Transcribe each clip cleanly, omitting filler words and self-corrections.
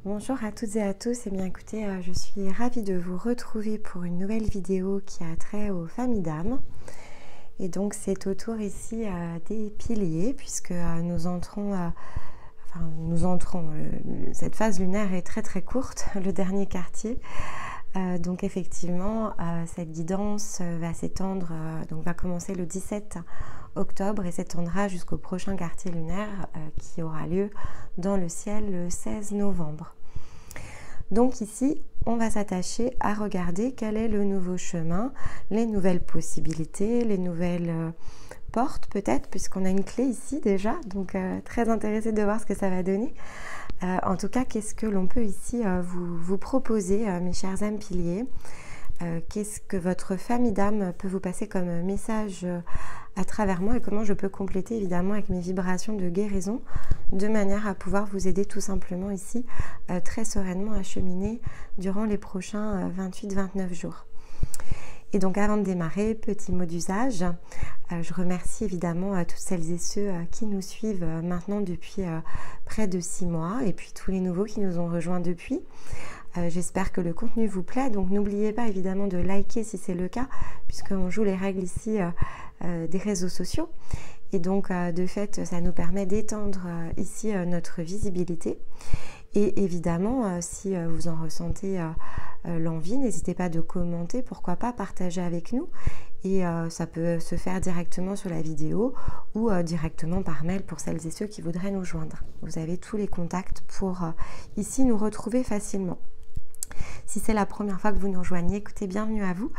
Bonjour à toutes et à tous, et bien écoutez, je suis ravie de vous retrouver pour une nouvelle vidéo qui a trait aux familles d'âmes. Et donc c'est autour ici des piliers, puisque nous entrons, cette phase lunaire est très courte, le dernier quartier. Donc effectivement, cette guidance va s'étendre, va commencer le 17 octobre et s'étendra jusqu'au prochain quartier lunaire qui aura lieu dans le ciel le 16 novembre. Donc ici, on va s'attacher à regarder quel est le nouveau chemin, les nouvelles possibilités, les nouvelles portes peut-être, puisqu'on a une clé ici déjà, donc très intéressée de voir ce que ça va donner. En tout cas, qu'est-ce que l'on peut ici vous proposer, mes chers âmes piliers? Qu'est-ce que votre famille d'âme peut vous passer comme message à travers moi et comment je peux compléter évidemment avec mes vibrations de guérison de manière à pouvoir vous aider tout simplement ici très sereinement à cheminer durant les prochains 28-29 jours. Et donc avant de démarrer, petit mot d'usage, je remercie évidemment toutes celles et ceux qui nous suivent maintenant depuis près de 6 mois et puis tous les nouveaux qui nous ont rejoints depuis. J'espère que le contenu vous plaît, donc n'oubliez pas évidemment de liker si c'est le cas, puisqu'on joue les règles ici des réseaux sociaux. Et donc de fait, ça nous permet d'étendre ici notre visibilité. Et évidemment, si vous en ressentez l'envie, n'hésitez pas de commenter, pourquoi pas partager avec nous. Et ça peut se faire directement sur la vidéo ou directement par mail pour celles et ceux qui voudraient nous joindre. Vous avez tous les contacts pour ici nous retrouver facilement. Si c'est la première fois que vous nous rejoignez, écoutez, bienvenue à vous.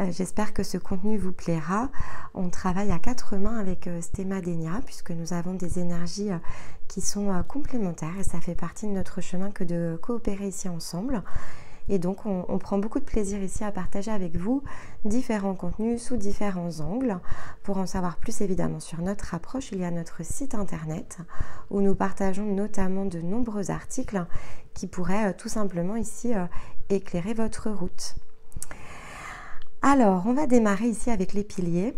J'espère que ce contenu vous plaira. On travaille à 4 mains avec Sthema Denia, puisque nous avons des énergies qui sont complémentaires et ça fait partie de notre chemin que de coopérer ici ensemble. Et donc on prend beaucoup de plaisir ici à partager avec vous différents contenus sous différents angles. Pour en savoir plus évidemment sur notre approche, il y a notre site internet où nous partageons notamment de nombreux articles qui pourraient tout simplement ici éclairer votre route. Alors on va démarrer ici avec les piliers.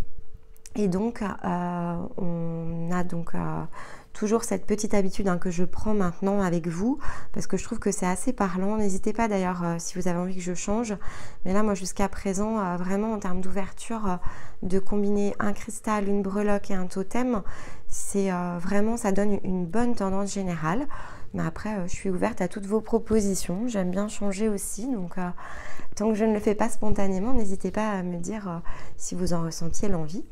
Et donc on a donc toujours cette petite habitude que je prends maintenant avec vous parce que je trouve que c'est assez parlant. N'hésitez pas d'ailleurs si vous avez envie que je change. Mais là, moi, jusqu'à présent, vraiment en termes d'ouverture, de combiner un cristal, une breloque et un totem, c'est vraiment, ça donne une bonne tendance générale. Mais après, je suis ouverte à toutes vos propositions. J'aime bien changer aussi. Donc, tant que je ne le fais pas spontanément, n'hésitez pas à me dire si vous en ressentiez l'envie.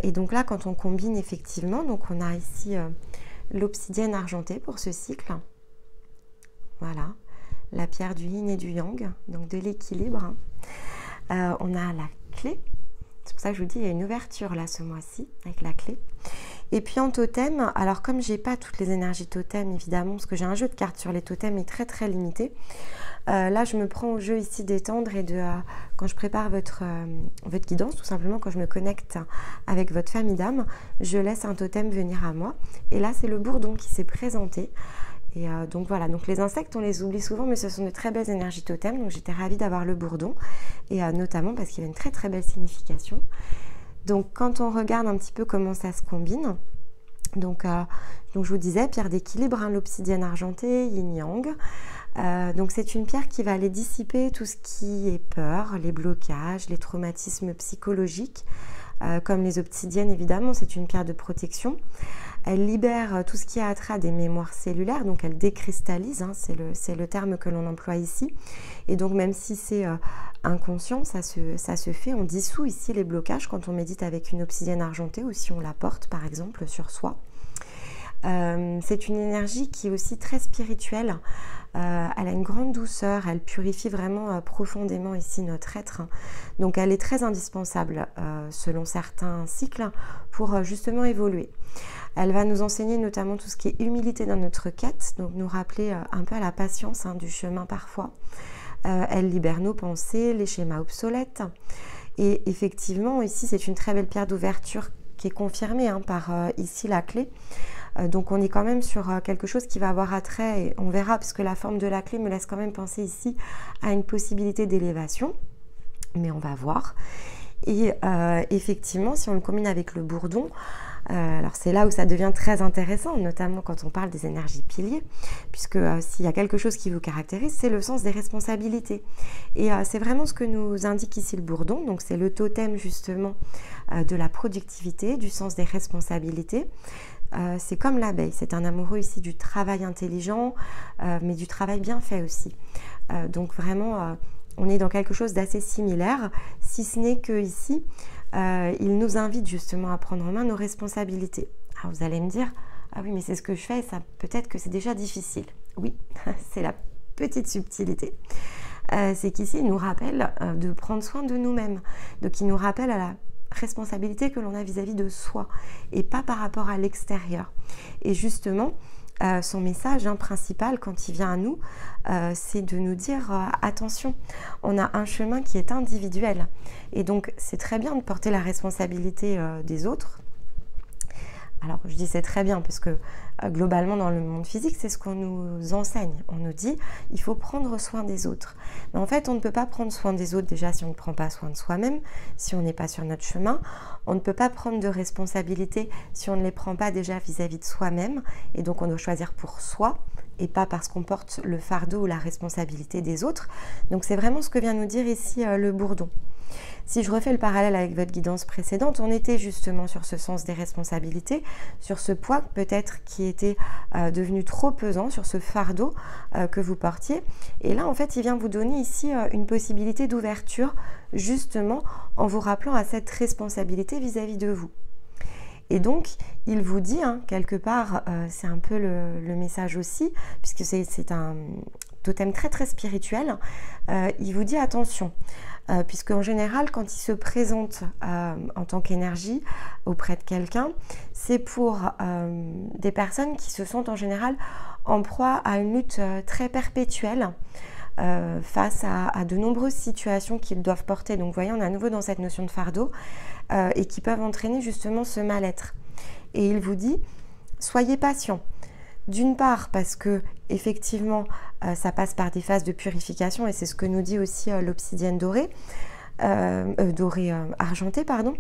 Et donc là, quand on combine effectivement, donc on a ici l'obsidienne argentée pour ce cycle. Voilà, la pierre du yin et du yang, donc de l'équilibre. On a la clé. C'est pour ça que je vous dis, il y a une ouverture là ce mois-ci avec la clé. Et puis en totem, alors comme j'ai pas toutes les énergies totem évidemment, parce que j'ai un jeu de cartes sur les totems est très limité, là je me prends au jeu ici d'étendre et de quand je prépare votre guidance, tout simplement quand je me connecte avec votre famille d'âme, je laisse un totem venir à moi. Et là c'est le bourdon qui s'est présenté. Et donc voilà, donc les insectes on les oublie souvent, mais ce sont de très belles énergies totem, donc j'étais ravie d'avoir le bourdon, et notamment parce qu'il y a une très belle signification. Donc quand on regarde un petit peu comment ça se combine, donc je vous disais, pierre d'équilibre, l'obsidienne argentée, yin-yang. Donc c'est une pierre qui va aller dissiper tout ce qui est peur, les blocages, les traumatismes psychologiques. Comme les obsidiennes évidemment, c'est une pierre de protection. Elle libère tout ce qui a trait à des mémoires cellulaires, donc elle décristallise, c'est le terme que l'on emploie ici. Et donc même si c'est inconscient, ça se fait, on dissout ici les blocages quand on médite avec une obsidienne argentée ou si on la porte par exemple sur soi. C'est une énergie qui est aussi très spirituelle, elle a une grande douceur, elle purifie vraiment profondément ici notre être, donc elle est très indispensable selon certains cycles pour justement évoluer. Elle va nous enseigner notamment tout ce qui est humilité dans notre quête, donc nous rappeler un peu à la patience du chemin parfois. Elle libère nos pensées, les schémas obsolètes, et effectivement ici c'est une très belle pierre d'ouverture qui est confirmée par ici la clé. Donc on est quand même sur quelque chose qui va avoir attrait, et on verra parce que la forme de la clé me laisse quand même penser ici à une possibilité d'élévation, mais on va voir. Et effectivement, si on le combine avec le bourdon, Alors c'est là où ça devient très intéressant, notamment quand on parle des énergies piliers, puisque s'il y a quelque chose qui vous caractérise, c'est le sens des responsabilités. Et c'est vraiment ce que nous indique ici le bourdon, donc c'est le totem justement de la productivité, du sens des responsabilités. C'est comme l'abeille, c'est un amoureux ici du travail intelligent, mais du travail bien fait aussi. Donc vraiment, on est dans quelque chose d'assez similaire, si ce n'est que ici, il nous invite justement à prendre en main nos responsabilités. Alors vous allez me dire, ah oui, mais c'est ce que je fais, ça peut-être que c'est déjà difficile. Oui, c'est la petite subtilité. C'est qu'ici, il nous rappelle de prendre soin de nous-mêmes. Donc il nous rappelle à la responsabilité que l'on a vis-à-vis de soi et pas par rapport à l'extérieur. Et justement, son message principal quand il vient à nous, c'est de nous dire attention, on a un chemin qui est individuel et donc c'est très bien de porter la responsabilité des autres. Alors je dis c'est très bien parce que globalement dans le monde physique c'est ce qu'on nous enseigne, on nous dit il faut prendre soin des autres, mais en fait on ne peut pas prendre soin des autres déjà si on ne prend pas soin de soi-même, si on n'est pas sur notre chemin, on ne peut pas prendre de responsabilités si on ne les prend pas déjà vis-à-vis de soi-même, et donc on doit choisir pour soi et pas parce qu'on porte le fardeau ou la responsabilité des autres. Donc c'est vraiment ce que vient nous dire ici le bourdon. Si je refais le parallèle avec votre guidance précédente, on était justement sur ce sens des responsabilités, sur ce poids peut-être qui était devenu trop pesant, sur ce fardeau que vous portiez. Et là, en fait, il vient vous donner ici une possibilité d'ouverture, justement en vous rappelant à cette responsabilité vis-à-vis de vous. Et donc, il vous dit, quelque part, c'est un peu le message aussi, puisque c'est un totem très très spirituel, il vous dit attention. Puisque en général, quand il se présente en tant qu'énergie auprès de quelqu'un, c'est pour des personnes qui se sentent en général en proie à une lutte très perpétuelle face à de nombreuses situations qu'ils doivent porter. Donc vous voyez, on est à nouveau dans cette notion de fardeau et qui peuvent entraîner justement ce mal-être. Et il vous dit, soyez patient. D'une part parce que effectivement ça passe par des phases de purification et c'est ce que nous dit aussi l'obsidienne dorée, argentée pardon,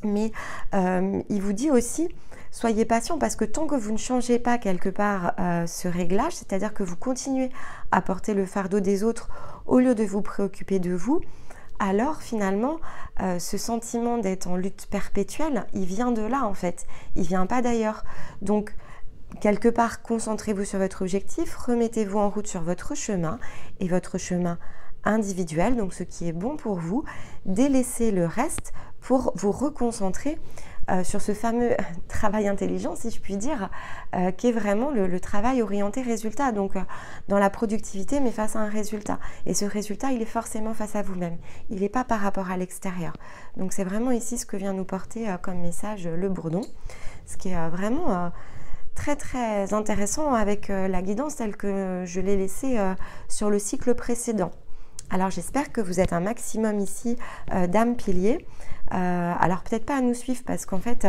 mais il vous dit aussi soyez patient parce que tant que vous ne changez pas quelque part ce réglage, c'est-à-dire que vous continuez à porter le fardeau des autres au lieu de vous préoccuper de vous, alors finalement ce sentiment d'être en lutte perpétuelle, il vient de là en fait, il vient pas d'ailleurs. Donc quelque part, concentrez-vous sur votre objectif, remettez-vous en route sur votre chemin et votre chemin individuel, donc ce qui est bon pour vous, délaissez le reste pour vous reconcentrer sur ce fameux travail intelligent, si je puis dire, qui est vraiment le travail orienté résultat, donc dans la productivité mais face à un résultat. Et ce résultat, il est forcément face à vous-même, il n'est pas par rapport à l'extérieur. Donc c'est vraiment ici ce que vient nous porter comme message le bourdon, ce qui est vraiment très très intéressant avec la guidance telle que je l'ai laissée sur le cycle précédent. Alors j'espère que vous êtes un maximum ici d'âmes piliers. Alors peut-être pas à nous suivre parce qu'en fait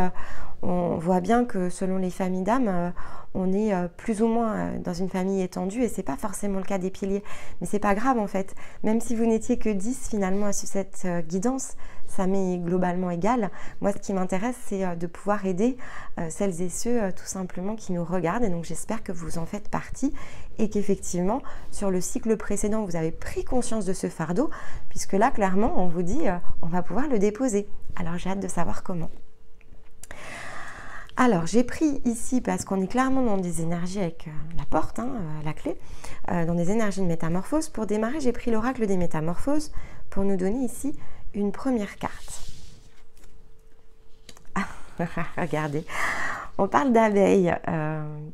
on voit bien que selon les familles d'âmes on est plus ou moins dans une famille étendue et c'est pas forcément le cas des piliers, mais c'est pas grave en fait, même si vous n'étiez que 10 finalement à cette guidance, ça m'est globalement égal. Moi ce qui m'intéresse c'est de pouvoir aider celles et ceux tout simplement qui nous regardent, et donc j'espère que vous en faites partie et qu'effectivement sur le cycle précédent vous avez pris conscience de ce fardeau, puisque là clairement on vous dit on va pouvoir le déposer. Alors j'ai hâte de savoir comment. Alors j'ai pris ici, parce qu'on est clairement dans des énergies avec la porte, la clé, dans des énergies de métamorphose. Pour démarrer, j'ai pris l'oracle des métamorphoses pour nous donner ici une première carte. Ah, regardez, on parle d'abeille,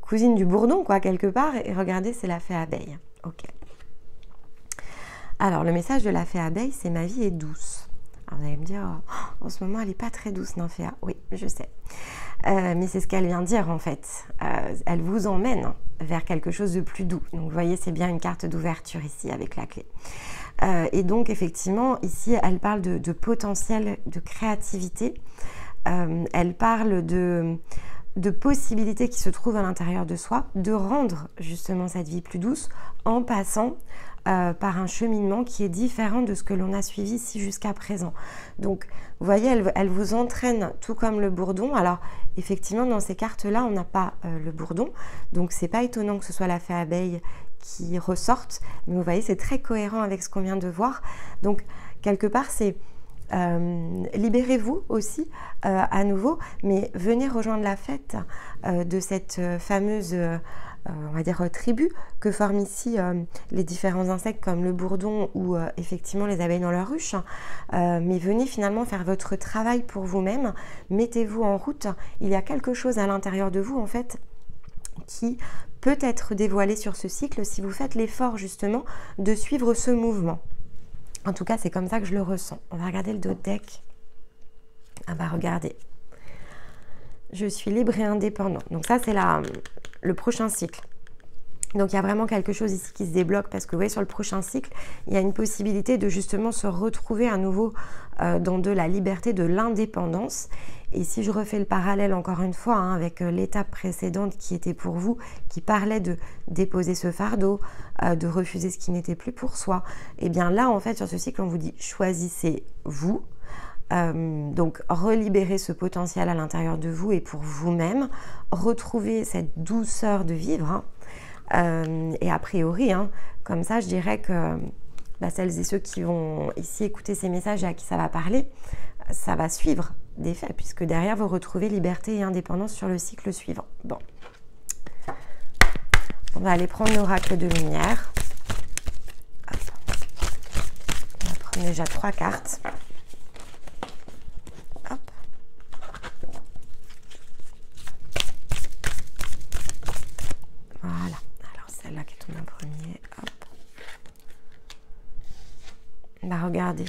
cousine du bourdon quoi quelque part, et regardez c'est la fée abeille. Ok. Alors le message de la fée abeille, c'est ma vie est douce. Alors vous allez me dire, oh, en ce moment elle n'est pas très douce Nymphéa. Oui, je sais. Mais c'est ce qu'elle vient dire en fait. Elle vous emmène vers quelque chose de plus doux. Donc vous voyez, c'est bien une carte d'ouverture ici avec la clé. Et donc effectivement, ici, elle parle de potentiel de créativité. Elle parle de de possibilités qui se trouvent à l'intérieur de soi, de rendre justement cette vie plus douce en passant par un cheminement qui est différent de ce que l'on a suivi ici jusqu'à présent. Donc, vous voyez, elle vous entraîne tout comme le bourdon. Alors, effectivement, dans ces cartes-là, on n'a pas le bourdon. Donc, c'est pas étonnant que ce soit la fée abeille qui ressorte. Mais vous voyez, c'est très cohérent avec ce qu'on vient de voir. Donc, quelque part, c'est libérez-vous aussi à nouveau, mais venez rejoindre la fête de cette fameuse on va dire tribu que forment ici les différents insectes comme le bourdon ou effectivement les abeilles dans leur ruche, mais venez finalement faire votre travail pour vous-même, mettez-vous en route. Il y a quelque chose à l'intérieur de vous en fait qui peut être dévoilé sur ce cycle si vous faites l'effort justement de suivre ce mouvement. En tout cas, c'est comme ça que je le ressens. On va regarder le dos de deck. Ah bah regardez. Je suis libre et indépendant. Donc ça, c'est le prochain cycle. Donc il y a vraiment quelque chose ici qui se débloque parce que vous voyez, sur le prochain cycle, il y a une possibilité de justement se retrouver à nouveau dans de la liberté, de l'indépendance. Et si je refais le parallèle encore une fois avec l'étape précédente qui était pour vous, qui parlait de déposer ce fardeau, de refuser ce qui n'était plus pour soi, et bien là en fait sur ce cycle on vous dit choisissez-vous. Donc relibérer ce potentiel à l'intérieur de vous et pour vous-même, retrouver cette douceur de vivre. Et a priori, comme ça je dirais que celles et ceux qui vont ici écouter ces messages et à qui ça va parler, ça va suivre des faits, puisque derrière vous retrouvez liberté et indépendance sur le cycle suivant. Bon, on va aller prendre l'oracle de lumière. Hop. On va prendre déjà 3 cartes. Hop. Voilà, alors celle-là qui est tombée en premier. Hop. Regardez.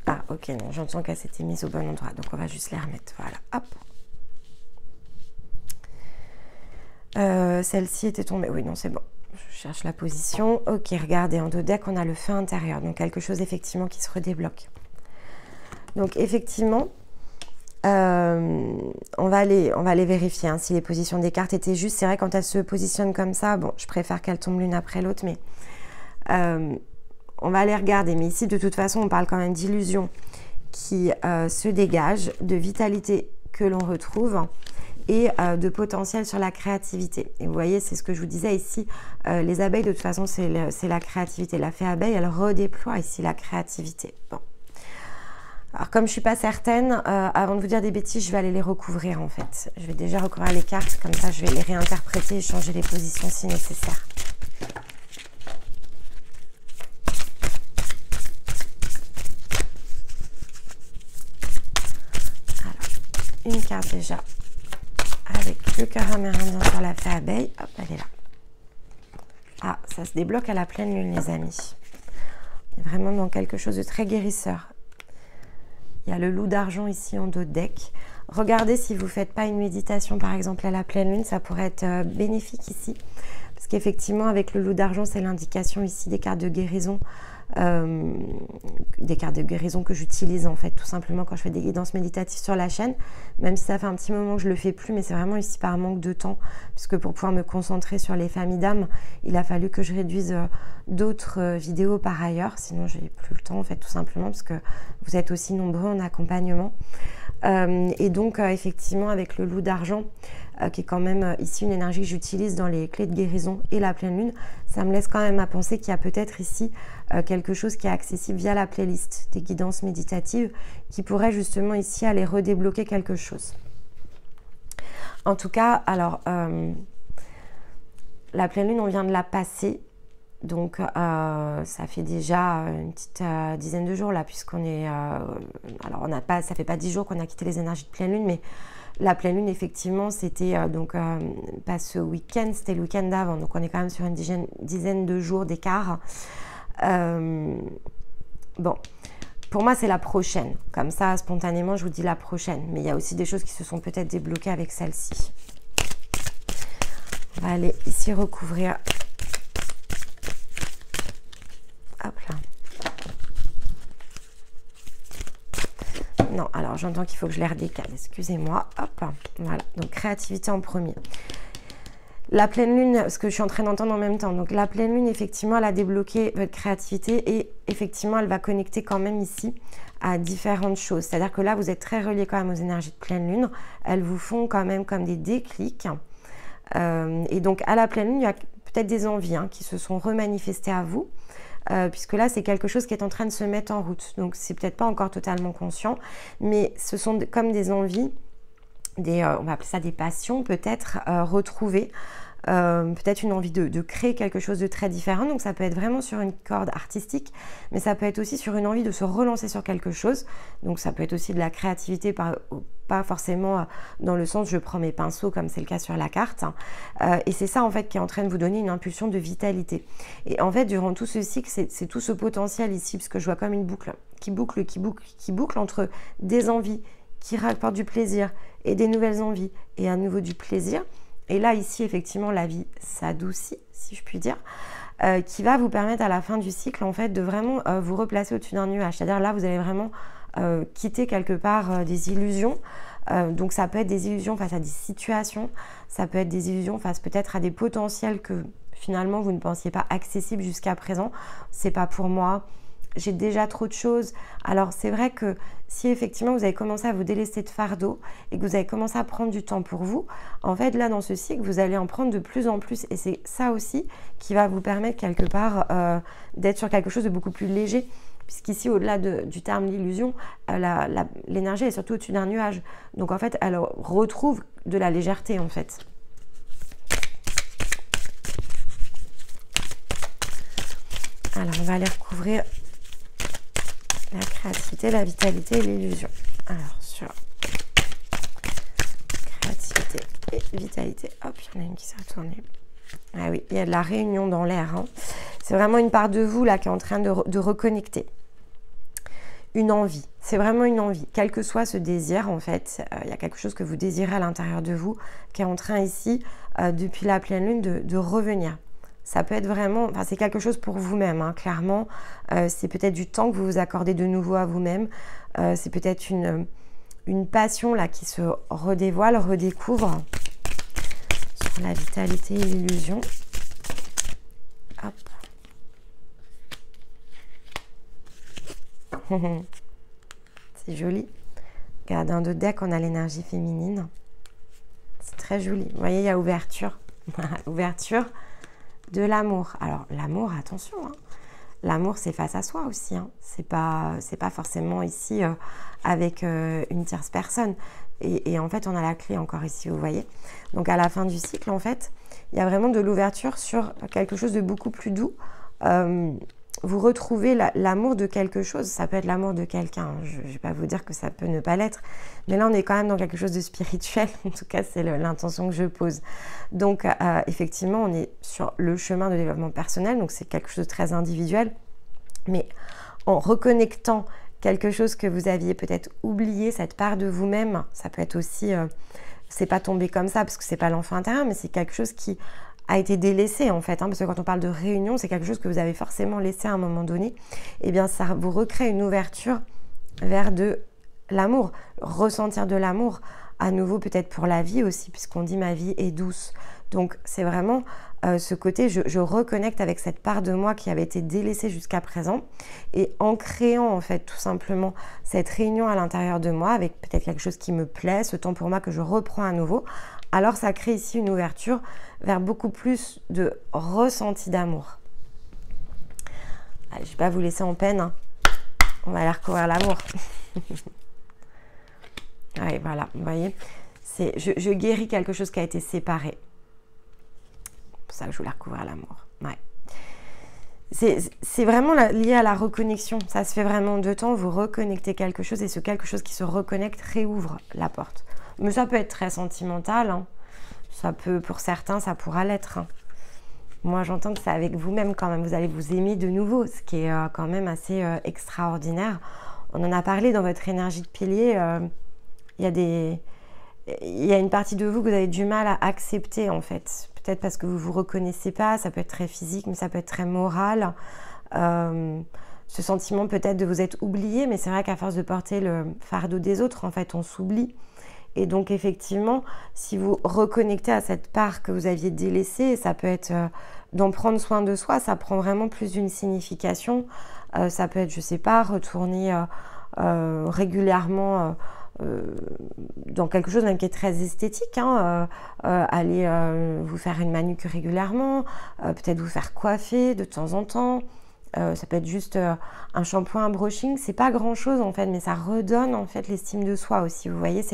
Ah, ok, non, j'entends qu'elle s'était mise au bon endroit. Donc, on va juste les remettre. Voilà, hop. Celle-ci était tombée. Oui, non, c'est bon. Je cherche la position. Ok, regardez, en dos deck, on a le feu intérieur. Donc, quelque chose, effectivement, qui se redébloque. Donc, effectivement, on va aller vérifier si les positions des cartes étaient justes. C'est vrai, quand elles se positionnent comme ça, bon, je préfère qu'elles tombent l'une après l'autre, mais... on va aller regarder, mais ici de toute façon on parle quand même d'illusions qui se dégagent, de vitalité que l'on retrouve et de potentiel sur la créativité. Et vous voyez, c'est ce que je vous disais ici, les abeilles de toute façon c'est la créativité. La fée abeille, elle redéploie ici la créativité. Bon. Alors comme je ne suis pas certaine, avant de vous dire des bêtises, je vais aller les recouvrir en fait. Je vais déjà recouvrir les cartes, comme ça je vais les réinterpréter et changer les positions si nécessaire. Une carte déjà avec le cœur amérindien sur la fée abeille. Hop, elle est là. Ah, ça se débloque à la pleine lune, les amis. On est vraiment dans quelque chose de très guérisseur. Il y a le loup d'argent ici en dos de deck. Regardez si vous ne faites pas une méditation, par exemple, à la pleine lune. Ça pourrait être bénéfique ici. Parce qu'effectivement, avec le loup d'argent, c'est l'indication ici des cartes de guérison. Des cartes de guérison que j'utilise en fait tout simplement quand je fais des guidances méditatives sur la chaîne, même si ça fait un petit moment que je le fais plus, mais c'est vraiment ici par manque de temps, puisque pour pouvoir me concentrer sur les familles d'âmes, il a fallu que je réduise d'autres vidéos par ailleurs, sinon j'ai plus le temps en fait tout simplement, parce que vous êtes aussi nombreux en accompagnement. Et donc effectivement avec le loup d'argent qui est quand même ici une énergie que j'utilise dans les clés de guérison et la pleine lune, ça me laisse quand même à penser qu'il y a peut-être ici quelque chose qui est accessible via la playlist des guidances méditatives qui pourrait justement ici aller redébloquer quelque chose. En tout cas, alors la pleine lune on vient de la passer. Donc ça fait déjà une petite dizaine de jours là, puisqu'on est... alors on n'a pas, ça fait pas 10 jours qu'on a quitté les énergies de pleine lune, mais la pleine lune effectivement c'était pas ce week-end, c'était le week-end d'avant, donc on est quand même sur une dizaine de jours d'écart. Bon, pour moi c'est la prochaine, comme ça spontanément je vous dis la prochaine, mais il y a aussi des choses qui se sont peut-être débloquées avec celle-ci. On va aller ici recouvrir. Hop là. Non, alors Alors, j'entends qu'il faut que je les redécale. Excusez-moi. Hop, voilà. Donc, créativité en premier. La pleine lune, ce que je suis en train d'entendre en même temps. Donc, la pleine lune, effectivement, elle a débloqué votre créativité et effectivement, elle va connecter quand même ici à différentes choses. C'est-à-dire que là, vous êtes très relié quand même aux énergies de pleine lune. Elles vous font quand même comme des déclics. Et donc, à la pleine lune, il y a peut-être des envies qui se sont remanifestées à vous. Puisque là, c'est quelque chose qui est en train de se mettre en route. Donc, c'est peut-être pas encore totalement conscient, mais ce sont comme des envies, on va appeler ça des passions peut-être retrouvées. Peut-être une envie de créer quelque chose de très différent. Donc, ça peut être vraiment sur une corde artistique, mais ça peut être aussi sur une envie de se relancer sur quelque chose. Donc, ça peut être aussi de la créativité, pas forcément dans le sens je prends mes pinceaux comme c'est le cas sur la carte. Et c'est ça en fait qui est en train de vous donner une impulsion de vitalité. Et en fait, durant tout ce cycle, c'est tout ce potentiel ici, parce que je vois comme une boucle qui boucle entre des envies qui rapportent du plaisir et des nouvelles envies et à nouveau du plaisir. Et là, ici, effectivement, la vie s'adoucit, si je puis dire, qui va vous permettre à la fin du cycle, en fait, de vraiment vous replacer au-dessus d'un nuage. C'est-à-dire là, vous allez vraiment quitter quelque part des illusions. Donc, ça peut être des illusions face à des situations, ça peut être des illusions face peut-être à des potentiels que finalement, vous ne pensiez pas accessibles jusqu'à présent. C'est pas pour moi. J'ai déjà trop de choses. Alors, c'est vrai que si effectivement vous avez commencé à vous délester de fardeau et que vous avez commencé à prendre du temps pour vous, en fait, là, dans ce cycle, vous allez en prendre de plus en plus. Et c'est ça aussi qui va vous permettre quelque part d'être sur quelque chose de beaucoup plus léger. Puisqu'ici, au-delà du terme l'illusion, l'énergie est surtout au-dessus d'un nuage. Donc, en fait, elle retrouve de la légèreté, en fait. Alors, on va aller recouvrir la créativité, la vitalité et l'illusion. Alors, sur créativité et vitalité. Hop, il y en a une qui s'est retournée. Ah oui, il y a de la réunion dans l'air. C'est vraiment une part de vous là qui est en train de reconnecter. Une envie. C'est vraiment une envie. Quel que soit ce désir, en fait, il y a quelque chose que vous désirez à l'intérieur de vous qui est en train ici, depuis la pleine lune, de revenir. Ça peut être vraiment, enfin, c'est quelque chose pour vous-même, clairement. C'est peut-être du temps que vous vous accordez de nouveau à vous-même. C'est peut-être une passion là qui se redévoile, redécouvre sur la vitalité et l'illusion. Hop. C'est joli. Regarde, dans d'autres decks, on a l'énergie féminine. C'est très joli. Vous voyez, il y a ouverture. Ouverture de l'amour. Alors, l'amour, attention. L'amour, c'est face à soi aussi. C'est pas forcément ici avec une tierce personne. Et en fait, on a la clé encore ici, vous voyez. Donc, à la fin du cycle, en fait, il y a vraiment de l'ouverture sur quelque chose de beaucoup plus doux. Vous retrouvez l'amour de quelque chose. Ça peut être l'amour de quelqu'un. Je ne vais pas vous dire que ça peut ne pas l'être. Mais là, on est quand même dans quelque chose de spirituel. En tout cas, c'est l'intention que je pose. Donc, effectivement, on est sur le chemin de développement personnel. Donc, c'est quelque chose de très individuel. Mais en reconnectant quelque chose que vous aviez peut-être oublié, cette part de vous-même, ça peut être aussi... c'est pas tombé comme ça parce que c'est pas l'enfant intérieur, mais c'est quelque chose qui a été délaissé en fait, parce que quand on parle de réunion, c'est quelque chose que vous avez forcément laissé à un moment donné. Et bien, ça vous recrée une ouverture vers de l'amour, ressentir de l'amour, à nouveau peut-être pour la vie aussi, puisqu'on dit ma vie est douce. Donc, c'est vraiment ce côté, je reconnecte avec cette part de moi qui avait été délaissée jusqu'à présent. Et en créant en fait tout simplement cette réunion à l'intérieur de moi, avec peut-être quelque chose qui me plaît, ce temps pour moi que je reprends à nouveau, alors ça crée ici une ouverture vers beaucoup plus de ressenti d'amour. Je ne vais pas vous laisser en peine, on va aller recouvrir l'amour. Ouais, voilà, vous voyez, je guéris quelque chose qui a été séparé. C'est pour ça que je voulais recouvrir l'amour. Ouais. C'est vraiment lié à la reconnexion. Ça se fait vraiment en 2 temps. Vous reconnectez quelque chose et ce quelque chose qui se reconnecte réouvre la porte. Mais ça peut être très sentimental. Ça peut, pour certains, ça pourra l'être. Moi, j'entends que c'est avec vous-même quand même. Vous allez vous aimer de nouveau, ce qui est quand même assez extraordinaire. On en a parlé dans votre énergie de pilier. Il y a une partie de vous que vous avez du mal à accepter en fait. Peut-être parce que vous ne vous reconnaissez pas. Ça peut être très physique, mais ça peut être très moral. ce sentiment peut-être de vous être oublié, mais c'est vrai qu'à force de porter le fardeau des autres, en fait, on s'oublie. Et donc, effectivement, si vous reconnectez à cette part que vous aviez délaissée, ça peut être d'en prendre soin de soi, ça prend vraiment plus d'une signification. Ça peut être, je sais pas, retourner régulièrement dans quelque chose même qui est très esthétique, hein, aller vous faire une manucure régulièrement, peut-être vous faire coiffer de temps en temps. Ça peut être juste un shampoing, un brushing, c'est pas grand chose en fait, mais ça redonne en fait l'estime de soi aussi. Vous voyez,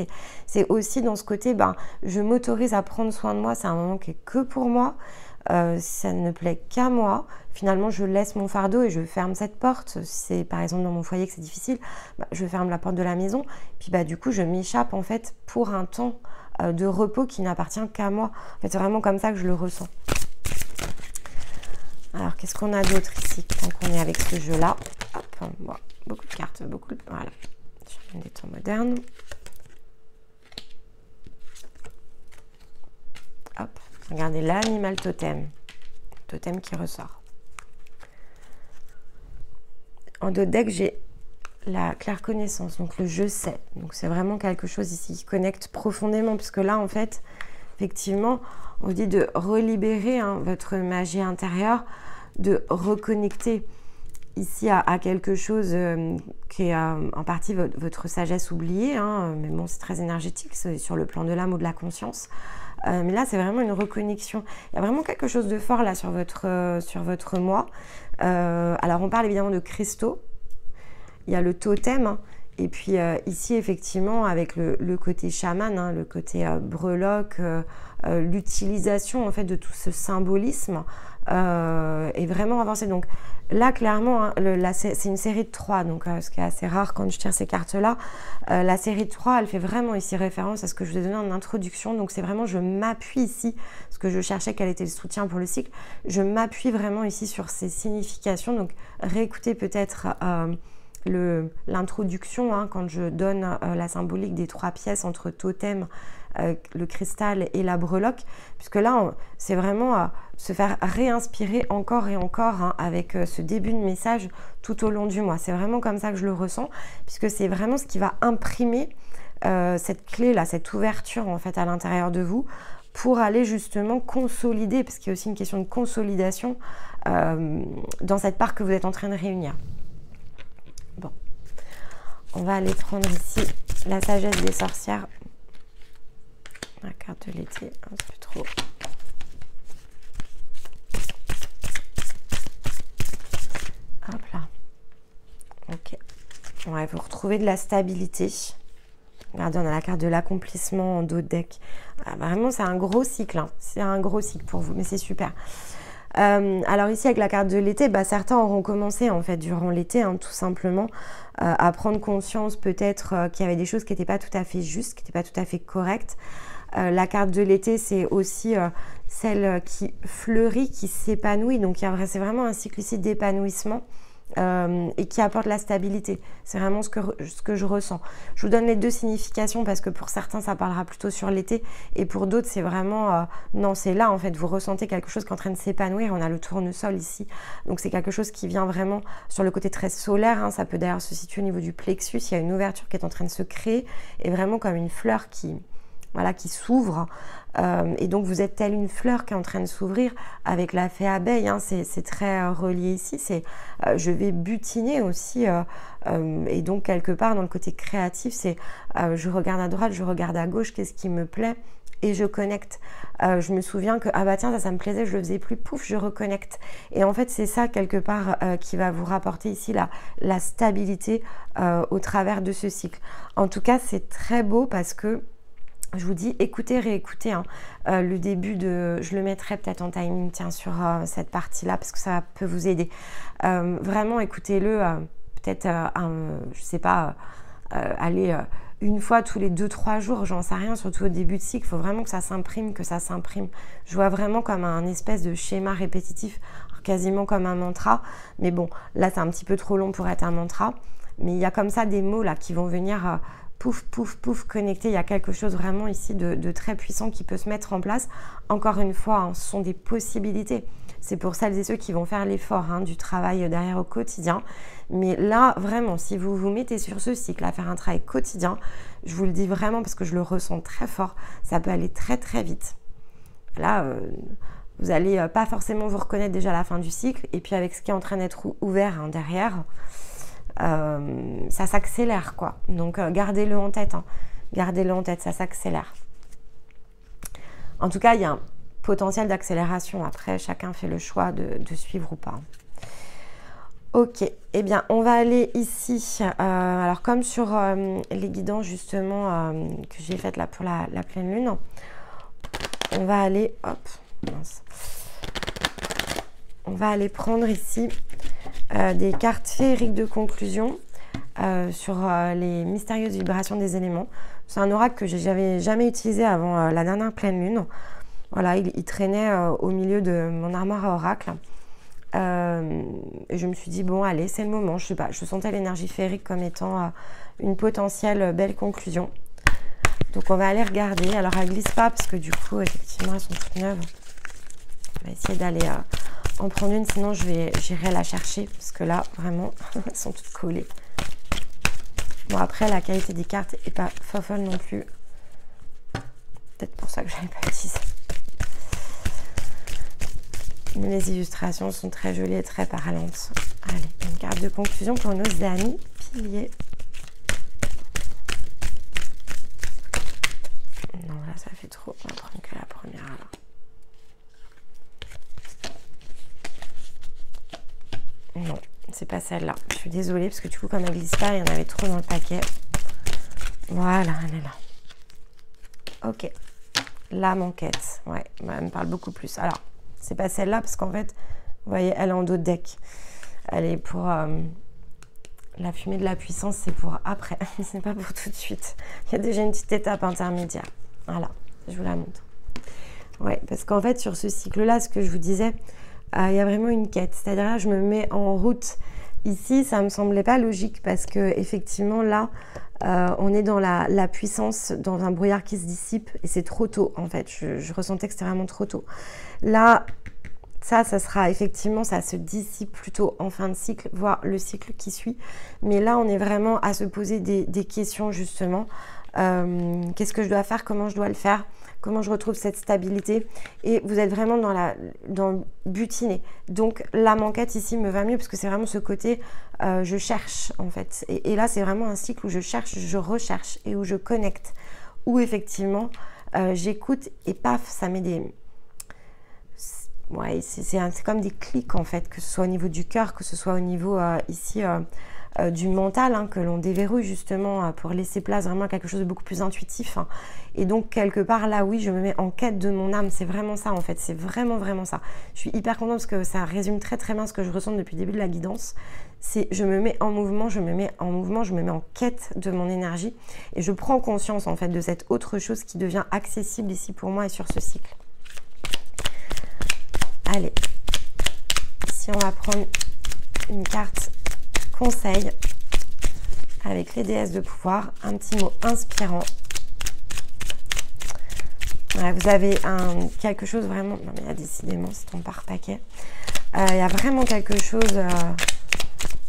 c'est aussi dans ce côté, je m'autorise à prendre soin de moi, c'est un moment qui est que pour moi, ça ne plaît qu'à moi. Finalement, je laisse mon fardeau et je ferme cette porte. Si c'est par exemple dans mon foyer que c'est difficile, je ferme la porte de la maison. Puis du coup, je m'échappe en fait pour un temps de repos qui n'appartient qu'à moi. En fait, c'est vraiment comme ça que je le ressens. Alors, qu'est-ce qu'on a d'autre ici tant qu'on est avec ce jeu-là? Hop, bon, beaucoup de cartes, beaucoup de... Voilà, je des temps modernes. Hop, regardez l'animal totem. Totem qui ressort. En dos de deck, j'ai la claire connaissance, donc le je sais. Donc, c'est vraiment quelque chose ici qui connecte profondément, puisque là, en fait, effectivement, on vous dit de relibérer votre magie intérieure, de reconnecter ici à quelque chose qui est en partie votre sagesse oubliée, mais bon, c'est très énergétique, c'est sur le plan de l'âme ou de la conscience. Mais là, c'est vraiment une reconnexion. Il y a vraiment quelque chose de fort là sur votre moi. Alors, on parle évidemment de cristaux. Il y a le totem, et puis ici, effectivement, avec le côté chaman, le côté breloque, l'utilisation en fait de tout ce symbolisme est vraiment avancée. Donc là, clairement, c'est une série de 3, donc ce qui est assez rare quand je tire ces cartes-là. La série de 3, elle fait vraiment ici référence à ce que je vous ai donné en introduction. Donc c'est vraiment, je m'appuie ici, parce que je cherchais quel était le soutien pour le cycle, je m'appuie vraiment ici sur ces significations. Donc réécoutez peut-être l'introduction quand je donne la symbolique des 3 pièces entre totem, le cristal et la breloque, puisque là c'est vraiment se faire réinspirer encore et encore avec ce début de message tout au long du mois. C'est vraiment comme ça que je le ressens, puisque c'est vraiment ce qui va imprimer cette clé là, cette ouverture en fait à l'intérieur de vous, pour aller justement consolider, parce qu'il y a aussi une question de consolidation dans cette part que vous êtes en train de réunir. Bon, on va aller prendre ici la sagesse des sorcières. La carte de l'été, un peu trop. Hop là. Ok. On va vous retrouver de la stabilité. Regardez, on a la carte de l'accomplissement en dos de deck. Vraiment, c'est un gros cycle. C'est un gros cycle pour vous, mais c'est super. Alors ici, avec la carte de l'été, certains auront commencé en fait durant l'été, tout simplement, à prendre conscience peut-être qu'il y avait des choses qui n'étaient pas tout à fait justes, qui n'étaient pas tout à fait correctes. La carte de l'été, c'est aussi celle qui fleurit, qui s'épanouit. Donc c'est vraiment un cycle ici d'épanouissement et qui apporte la stabilité. C'est vraiment ce que je ressens. Je vous donne les 2 significations parce que pour certains, ça parlera plutôt sur l'été, et pour d'autres, c'est vraiment... non, c'est là, en fait, vous ressentez quelque chose qui est en train de s'épanouir. On a le tournesol ici. Donc, c'est quelque chose qui vient vraiment sur le côté très solaire. Ça peut d'ailleurs se situer au niveau du plexus. Il y a une ouverture qui est en train de se créer, et vraiment comme une fleur qui s'ouvre. Et donc, vous êtes telle une fleur qui est en train de s'ouvrir avec la fée abeille. C'est très relié ici. C'est je vais butiner aussi. Et donc, quelque part, dans le côté créatif, c'est je regarde à droite, je regarde à gauche, qu'est-ce qui me plaît, et je connecte. Je me souviens que, tiens, ça me plaisait, je le faisais plus, pouf, je reconnecte. Et en fait, c'est ça, quelque part, qui va vous rapporter ici la stabilité au travers de ce cycle. En tout cas, c'est très beau parce que je vous dis, écoutez, réécoutez. Le début je le mettrai peut-être en timing, sur cette partie-là, parce que ça peut vous aider. Vraiment, écoutez-le, peut-être, je sais pas, allez, une fois tous les 2-3 jours, j'en sais rien, surtout au début de cycle, il faut vraiment que ça s'imprime, Je vois vraiment comme un espèce de schéma répétitif, quasiment comme un mantra. Mais bon, là, c'est un petit peu trop long pour être un mantra. Mais il y a comme ça des mots là qui vont venir... pouf, pouf, pouf, connecté. Il y a quelque chose vraiment ici de très puissant qui peut se mettre en place. Encore une fois, hein, ce sont des possibilités. C'est pour celles et ceux qui vont faire l'effort hein, du travail derrière au quotidien. Mais là, vraiment, si vous vous mettez sur ce cycle à faire un travail quotidien, je vous le dis vraiment parce que je le ressens très fort, ça peut aller très très vite. Là, vous n'allez pas forcément vous reconnaître déjà à la fin du cycle. Et puis avec ce qui est en train d'être ouvert hein, derrière, ça s'accélère quoi. Donc gardez-le en tête. Hein. Gardez-le en tête, ça s'accélère. En tout cas, il y a un potentiel d'accélération. Après, chacun fait le choix de suivre ou pas. Ok, eh bien, on va aller ici. Alors, comme sur les guidances justement que j'ai faites là pour la pleine lune, on va aller, hop, mince. On va aller prendre ici des cartes féeriques de conclusion sur les mystérieuses vibrations des éléments. C'est un oracle que je n'avais jamais utilisé avant la dernière pleine lune. Voilà, il traînait au milieu de mon armoire à oracle. Et je me suis dit, bon, allez, c'est le moment. Je sais pas, je sentais l'énergie féerique comme étant une potentielle belle conclusion. Donc, on va aller regarder. Alors, elle glisse pas parce que du coup, effectivement, elles sont toutes neuves. On va essayer d'aller en prendre une, sinon j'irai la chercher parce que là, vraiment, elles sont toutes collées. Bon, après, la qualité des cartes n'est pas folle non plus. Peut-être pour ça que je n'avais pas utilisé. Mais les illustrations sont très jolies et très parlantes. Allez, une carte de conclusion pour nos amis piliers. Non, là, ça fait trop. On va prendre que la première, alors. Non, c'est pas celle-là. Je suis désolée parce que du coup, comme elle glisse pas, il y en avait trop dans le paquet. Voilà, elle est là. Ok. La manquette. Ouais, elle me parle beaucoup plus. Alors, c'est pas celle-là parce qu'en fait, vous voyez, elle est en dos de deck. Elle est pour la fumée de la puissance, c'est pour après. C'est pas pour tout de suite. Il y a déjà une petite étape intermédiaire. Voilà, je vous la montre. Ouais, parce qu'en fait, sur ce cycle-là, ce que je vous disais, il y a vraiment une quête. C'est-à-dire là, je me mets en route. Ici, ça me semblait pas logique parce que effectivement, là, on est dans la puissance, dans un brouillard qui se dissipe et c'est trop tôt en fait. Je ressentais que c'était vraiment trop tôt. Là, ça sera effectivement, ça se dissipe plutôt en fin de cycle, voire le cycle qui suit. Mais là, on est vraiment à se poser des questions justement. Qu'est-ce que je dois faire? Comment je dois le faire? Comment je retrouve cette stabilité? Et vous êtes vraiment dans le butiner. Donc la manquette ici me va mieux parce que c'est vraiment ce côté je cherche en fait. Et là c'est vraiment un cycle où je cherche, je recherche et où je connecte. Où effectivement j'écoute et paf, ça met des... Ouais, c'est comme des clics en fait, que ce soit au niveau du cœur, que ce soit au niveau ici... du mental hein, que l'on déverrouille justement pour laisser place vraiment à quelque chose de beaucoup plus intuitif hein. Et donc quelque part là oui je me mets en quête de mon âme, c'est vraiment ça en fait, c'est vraiment ça. Je suis hyper contente parce que ça résume très bien ce que je ressens depuis le début de la guidance. C'est je me mets en mouvement, je me mets en quête de mon énergie et je prends conscience en fait de cette autre chose qui devient accessible ici pour moi et sur ce cycle. Allez, ici on va prendre une carte conseil avec les déesses de pouvoir, un petit mot inspirant. Ouais, vous avez quelque chose vraiment... Non mais là, décidément, c'est ton par paquet. Il y a vraiment quelque chose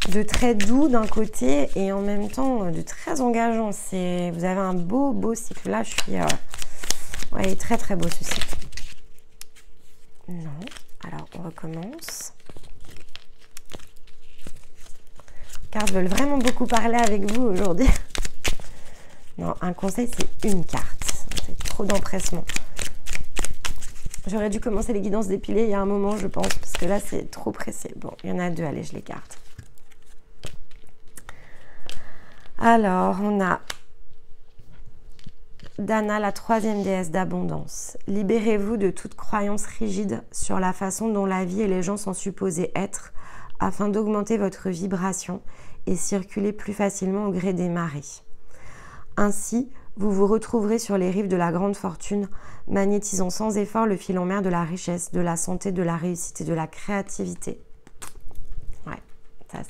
de très doux d'un côté et en même temps de très engageant. Vous avez un beau cycle. Là, je suis... ouais, il est très beau ce cycle. Non. Alors, on recommence. Les cartes veulent vraiment beaucoup parler avec vous aujourd'hui. Non, un conseil, c'est une carte. C'est trop d'empressement. J'aurais dû commencer les guidances dépilées il y a un moment, je pense, parce que là, c'est trop pressé. Bon, il y en a deux, allez, je l'écarte. Alors, on a Dana, la troisième déesse d'abondance. Libérez-vous de toute croyance rigide sur la façon dont la vie et les gens sont supposés être, afin d'augmenter votre vibration et circuler plus facilement au gré des marées. Ainsi, vous vous retrouverez sur les rives de la grande fortune, magnétisant sans effort le fil en mer de la richesse, de la santé, de la réussite et de la créativité. Ouais, ça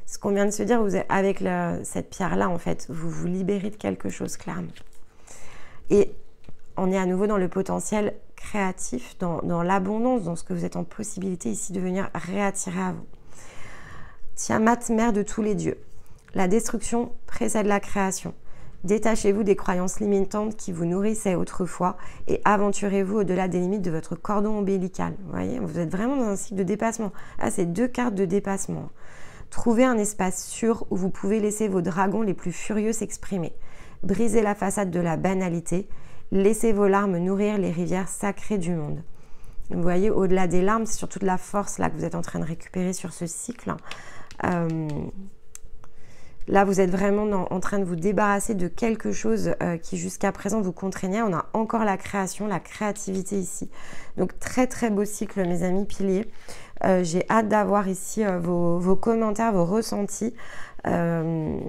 ce qu'on vient de se dire, avec cette pierre-là, en fait, vous vous libérez de quelque chose, clairement. Et on est à nouveau dans le potentiel créatif, dans l'abondance, dans ce que vous êtes en possibilité ici de venir réattirer à vous. Tiamat, mère de tous les dieux. La destruction précède la création. Détachez-vous des croyances limitantes qui vous nourrissaient autrefois et aventurez-vous au-delà des limites de votre cordon ombilical. Vous voyez, vous êtes vraiment dans un cycle de dépassement. Là, c'est 2 cartes de dépassement. Trouvez un espace sûr où vous pouvez laisser vos dragons les plus furieux s'exprimer. Brisez la façade de la banalité. Laissez vos larmes nourrir les rivières sacrées du monde. Vous voyez, au-delà des larmes, c'est surtout de la force là que vous êtes en train de récupérer sur ce cycle. Là, vous êtes vraiment en train de vous débarrasser de quelque chose qui jusqu'à présent vous contraignait. On a encore la création, la créativité ici. Donc, très très beau cycle, mes amis piliers. J'ai hâte d'avoir ici vos commentaires, vos ressentis. Il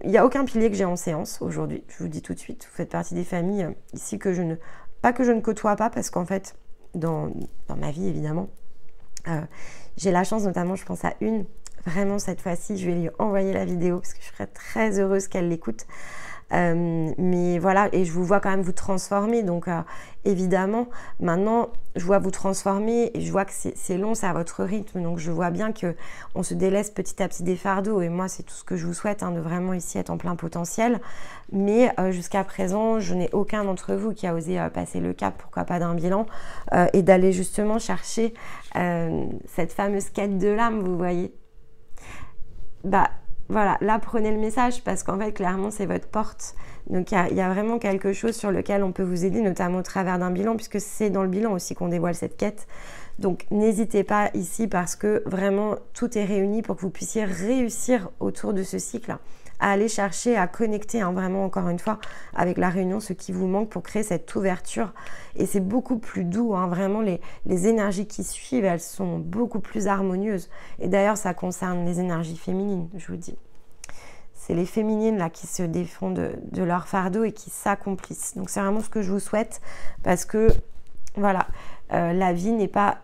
n'y a aucun pilier que j'ai en séance aujourd'hui. Je vous dis tout de suite, vous faites partie des familles ici que je ne côtoie pas parce qu'en fait, dans ma vie évidemment, j'ai la chance notamment, je pense à une. Vraiment, cette fois-ci, je vais lui envoyer la vidéo parce que je serais très heureuse qu'elle l'écoute. Mais voilà, et je vous vois quand même vous transformer. Donc, évidemment, maintenant, je vois vous transformer et je vois que c'est long, c'est à votre rythme. Donc, je vois bien qu'on se délaisse petit à petit des fardeaux. Et moi, c'est tout ce que je vous souhaite, hein, de vraiment ici être en plein potentiel. Mais jusqu'à présent, je n'ai aucun d'entre vous qui a osé passer le cap, pourquoi pas d'un bilan, et d'aller justement chercher cette fameuse quête de l'âme, vous voyez. Bah voilà, là prenez le message parce qu'en fait clairement c'est votre porte. Donc il y a vraiment quelque chose sur lequel on peut vous aider, notamment au travers d'un bilan, puisque c'est dans le bilan aussi qu'on dévoile cette quête. Donc n'hésitez pas ici parce que vraiment tout est réuni pour que vous puissiez réussir autour de ce cycle à aller chercher, à connecter, hein, vraiment encore une fois avec la réunion, ce qui vous manque pour créer cette ouverture. Et c'est beaucoup plus doux, hein, vraiment les énergies qui suivent, elles sont beaucoup plus harmonieuses. Et d'ailleurs, ça concerne les énergies féminines, je vous dis. C'est les féminines là qui se défont de leur fardeau et qui s'accomplissent. Donc c'est vraiment ce que je vous souhaite parce que voilà, la vie n'est pas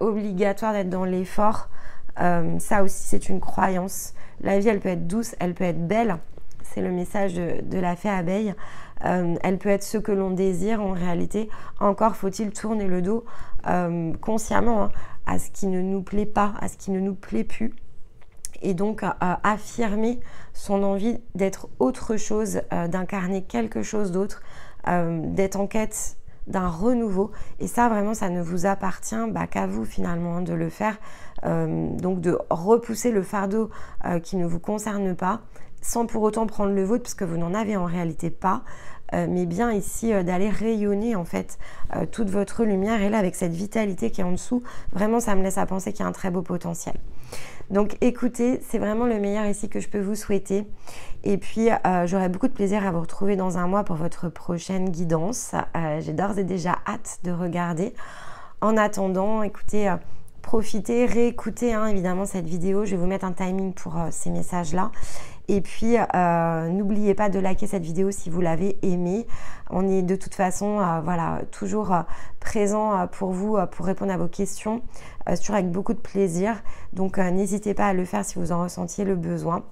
obligatoire d'être dans l'effort. Ça aussi, c'est une croyance. La vie, elle peut être douce, elle peut être belle. C'est le message de la fée abeille. Elle peut être ce que l'on désire en réalité. Encore faut-il tourner le dos consciemment, hein, à ce qui ne nous plaît pas, à ce qui ne nous plaît plus. Et donc affirmer son envie d'être autre chose, d'incarner quelque chose d'autre, d'être en quête d'un renouveau. Et ça, vraiment, ça ne vous appartient qu'à vous finalement, hein, de le faire. Donc de repousser le fardeau qui ne vous concerne pas, sans pour autant prendre le vôtre, parce que vous n'en avez en réalité pas, mais bien ici d'aller rayonner en fait toute votre lumière. Et là, avec cette vitalité qui est en dessous, vraiment, ça me laisse à penser qu'il y a un très beau potentiel. Donc écoutez, c'est vraiment le meilleur ici que je peux vous souhaiter. Et puis j'aurai beaucoup de plaisir à vous retrouver dans un mois pour votre prochaine guidance. J'ai d'ores et déjà hâte de regarder. En attendant, écoutez, profitez, réécoutez évidemment cette vidéo. Je vais vous mettre un timing pour ces messages-là. Et puis, n'oubliez pas de liker cette vidéo si vous l'avez aimée. On est de toute façon voilà, toujours présent pour vous, pour répondre à vos questions, toujours avec beaucoup de plaisir. Donc, n'hésitez pas à le faire si vous en ressentiez le besoin.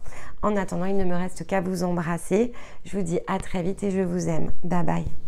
En attendant, il ne me reste qu'à vous embrasser. Je vous dis à très vite et je vous aime. Bye bye.